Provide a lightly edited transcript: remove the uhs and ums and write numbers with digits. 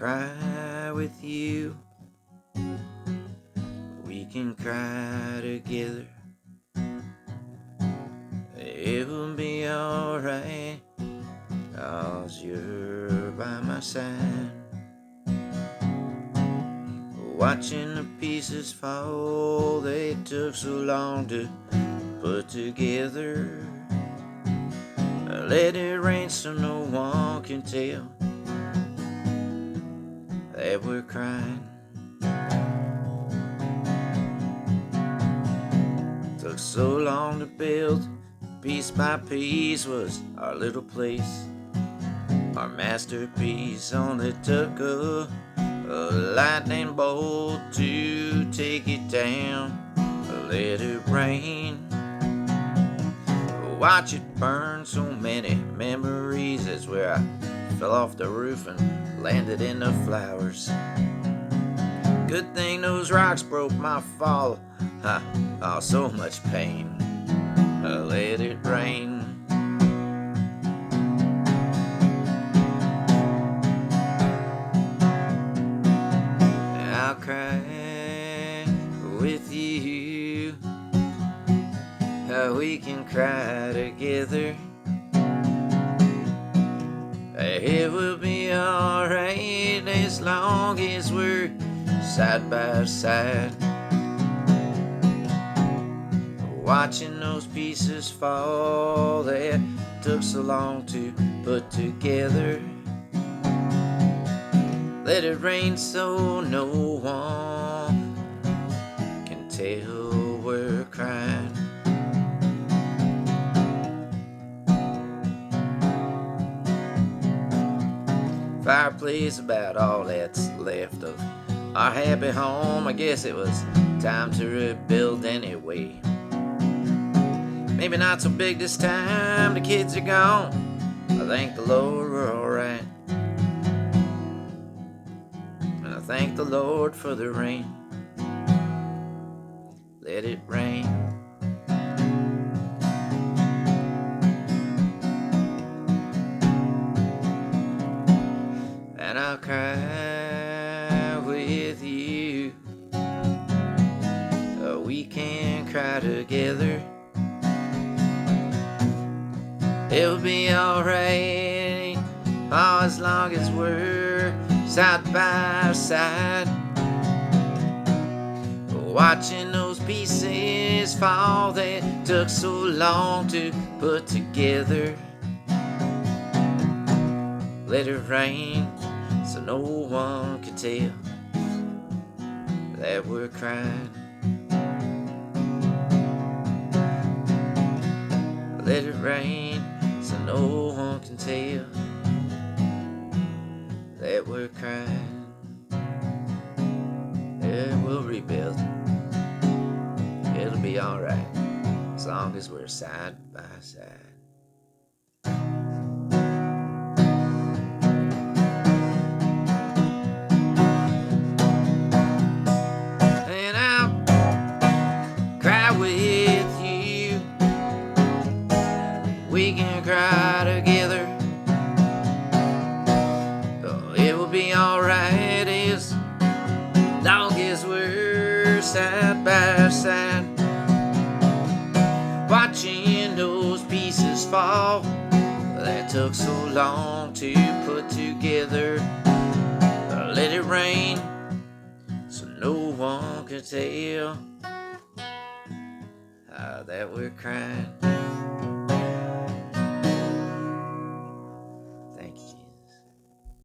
cry with you. We can cry together. It will be alright, 'cause you're by my side. Watching the pieces fall, they took so long to put together. Let it rain so no one can tell that we're crying. Took so long to build, piece by piece was our little place. Our masterpiece only took a lightning bolt to take it down. Let it rain, watch it burn. So many memories. That's where I fell off the roof and landed in the flowers. Good thing those rocks broke my fall. Oh, so much pain. Let it rain. I'll cry with you. We can cry together. It will be alright as long as we're side by side. Watching those pieces fall that took so long to put together. Let it rain so no one can tell we're crying. Fireplace about all that's left of our happy home. I guess it was time to rebuild anyway. Maybe not so big this time, the kids are gone. I thank the Lord we're alright. And I thank the Lord for the rain. Let it rain. And I'll cry with you. We can cry together. It'll be alright, oh, as long as we're side by side. Watching those pieces fall that took so long to put together. Let it rain so no one can tell that we're crying. Let it rain so no one can tell that we're crying. Yeah, we'll rebuild. It'll be alright as long as we're side by side. And I'll cry with you. We can cry together. Oh, it will be alright as long as we're side by side. Watching those pieces fall that took so long to put together. Let it rain so no one can tell that we're crying.